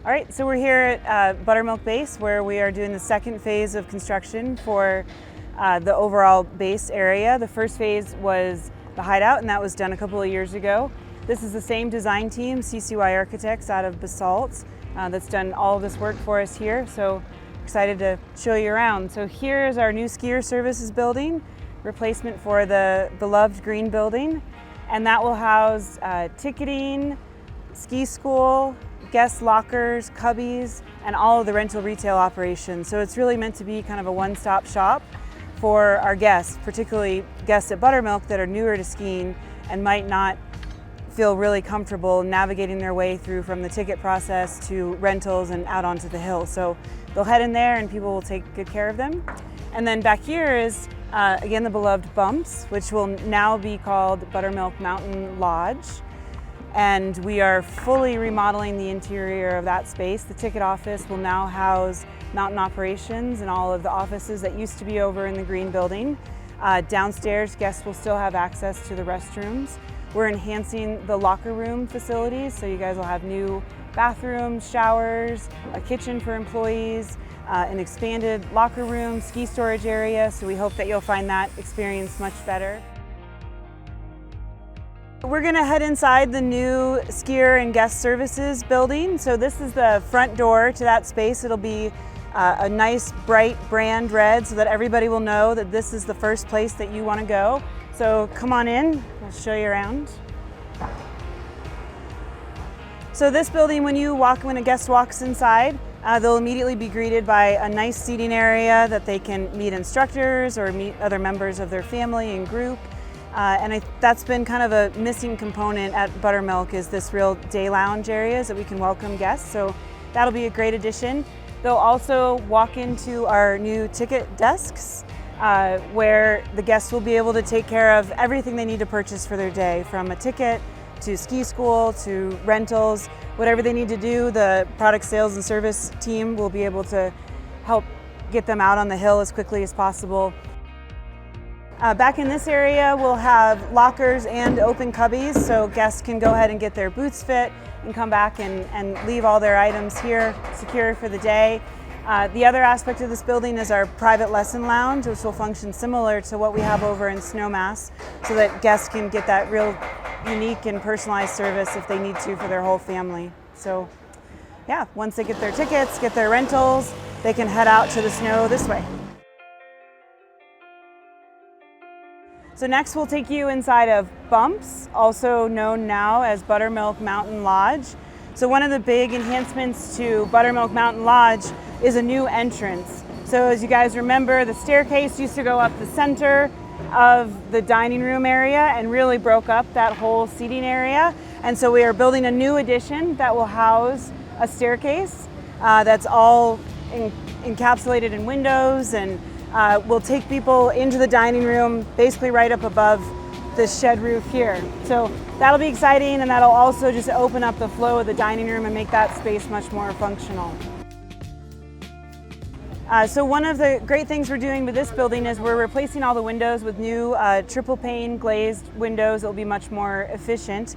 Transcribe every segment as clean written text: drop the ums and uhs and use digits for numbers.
All right, so we're here at Buttermilk Base where we are doing the second phase of construction for the overall base area. The first phase was the hideout, and that was done a couple of years ago. This is the same design team, CCY Architects out of Basalt, that's done all of this work for us here. So excited to show you around. So here is our new skier services building, replacement for the beloved green building. And that will house ticketing, ski school, guest lockers, cubbies, and all of the rental retail operations. So it's really meant to be kind of a one-stop shop for our guests, particularly guests at Buttermilk that are newer to skiing and might not feel really comfortable navigating their way through from the ticket process to rentals and out onto the hill. So they'll head in there and people will take good care of them. And then back here is, again, the beloved Bumps, which will now be called Buttermilk Mountain Lodge. And we are fully remodeling the interior of that space. The ticket office will now house mountain operations and all of the offices that used to be over in the green building. Downstairs, guests will still have access to the restrooms. We're enhancing the locker room facilities, so you guys will have new bathrooms, showers, a kitchen for employees, an expanded locker room, ski storage area, so we hope that you'll find that experience much better. We're going to head inside the new skier and guest services building. So this is the front door to that space. It'll be a nice bright brand red so that everybody will know that this is the first place that you want to go. So come on in, I'll show you around. So this building, when a guest walks inside, they'll immediately be greeted by a nice seating area that they can meet instructors or meet other members of their family and group. That's been kind of a missing component at Buttermilk, is this real day lounge areas that we can welcome guests. So that'll be a great addition. They'll also walk into our new ticket desks where the guests will be able to take care of everything they need to purchase for their day, from a ticket to ski school to rentals, whatever they need to do. The product sales and service team will be able to help get them out on the hill as quickly as possible. Back in this area, we'll have lockers and open cubbies, so guests can go ahead and get their boots fit and come back and leave all their items here secure for the day. The other aspect of this building is our private lesson lounge, which will function similar to what we have over in Snowmass, so that guests can get that real unique and personalized service if they need to for their whole family. So yeah, once they get their tickets, get their rentals, they can head out to the snow this way. So next we'll take you inside of Bumps, also known now as Buttermilk Mountain Lodge. So one of the big enhancements to Buttermilk Mountain Lodge is a new entrance. So as you guys remember, the staircase used to go up the center of the dining room area and really broke up that whole seating area. And so we are building a new addition that will house a staircase that's all encapsulated in windows, and we'll take people into the dining room basically right up above this shed roof here. So that'll be exciting, and that'll also just open up the flow of the dining room and make that space much more functional. So one of the great things we're doing with this building is we're replacing all the windows with new triple pane glazed windows. It'll be much more efficient.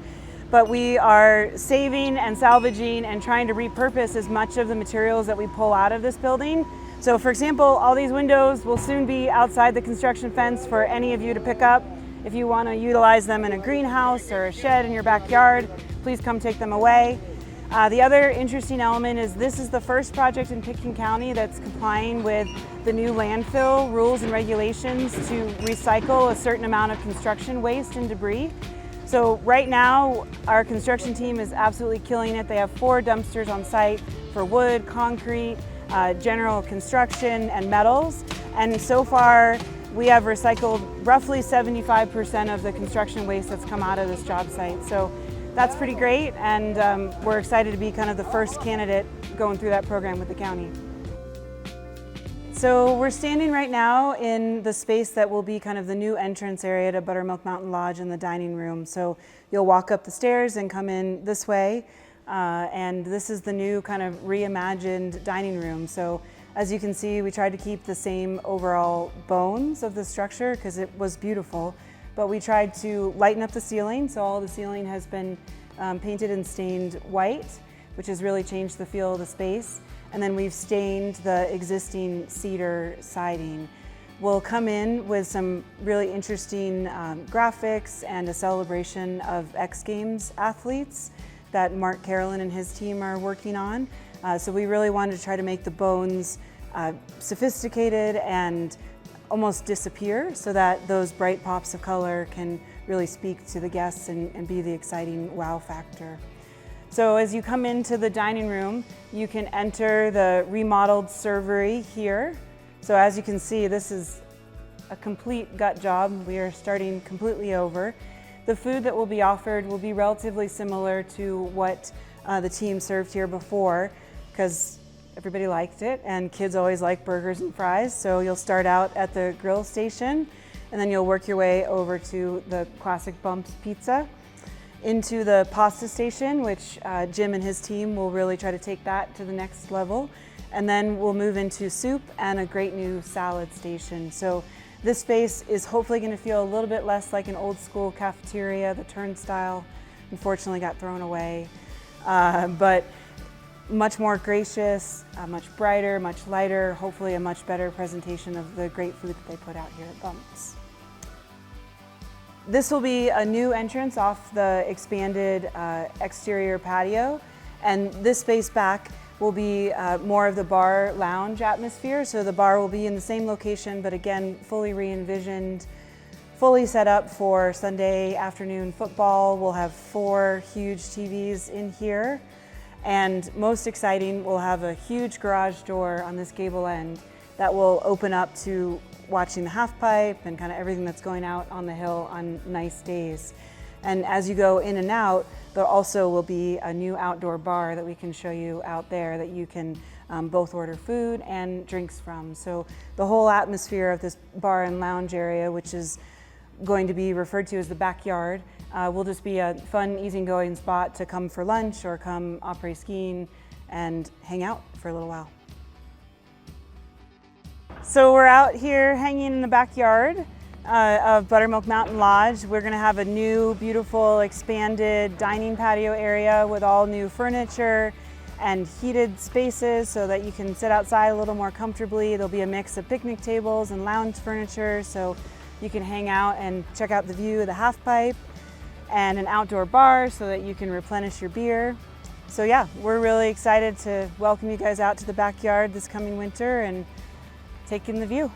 But we are saving and salvaging and trying to repurpose as much of the materials that we pull out of this building. So for example, all these windows will soon be outside the construction fence for any of you to pick up. If you want to utilize them in a greenhouse or a shed in your backyard, please come take them away. The other interesting element is this is the first project in Pitkin County that's complying with the new landfill rules and regulations to recycle a certain amount of construction waste and debris. So right now, our construction team is absolutely killing it. They have 4 dumpsters on site for wood, concrete, general construction, and metals. And so far, we have recycled roughly 75% of the construction waste that's come out of this job site. So that's pretty great, and we're excited to be kind of the first candidate going through that program with the county. So we're standing right now in the space that will be kind of the new entrance area to Buttermilk Mountain Lodge and the dining room. So you'll walk up the stairs and come in this way, and this is the new kind of reimagined dining room. So as you can see, we tried to keep the same overall bones of the structure because it was beautiful, but we tried to lighten up the ceiling. So all the ceiling has been painted and stained white. which has really changed the feel of the space. And then we've stained the existing cedar siding. We'll come in with some really interesting graphics and a celebration of X Games athletes that Mark Carolyn and his team are working on. So we really wanted to try to make the bones sophisticated and almost disappear so that those bright pops of color can really speak to the guests and be the exciting wow factor. So as you come into the dining room, you can enter the remodeled servery here. So as you can see, this is a complete gut job. We are starting completely over. The food that will be offered will be relatively similar to what the team served here before, because everybody liked it and kids always like burgers and fries. So you'll start out at the grill station and then you'll work your way over to the classic Bumps pizza, into the pasta station, which Jim and his team will really try to take that to the next level. And then we'll move into soup and a great new salad station. So this space is hopefully going to feel a little bit less like an old school cafeteria. The turnstile unfortunately got thrown away, but much more gracious, much brighter, much lighter, hopefully a much better presentation of the great food that they put out here at Bumps. This will be a new entrance off the expanded exterior patio, and this space back will be more of the bar lounge atmosphere. So the bar will be in the same location, but again, fully re-envisioned, fully set up for Sunday afternoon football. We'll have 4 huge TVs in here. And most exciting, we'll have a huge garage door on this gable end that will open up to watching the half pipe and kind of everything that's going out on the hill on nice days. And as you go in and out, there also will be a new outdoor bar that we can show you out there that you can both order food and drinks from. So the whole atmosphere of this bar and lounge area, which is going to be referred to as the backyard, will just be a fun, easygoing spot to come for lunch or come après skiing and hang out for a little while. So we're out here hanging in the backyard of Buttermilk Mountain Lodge. We're going to have a new, beautiful, expanded dining patio area with all new furniture and heated spaces so that you can sit outside a little more comfortably. There'll be a mix of picnic tables and lounge furniture so you can hang out and check out the view of the half pipe, and an outdoor bar so that you can replenish your beer. So yeah, we're really excited to welcome you guys out to the backyard this coming winter and take in the view.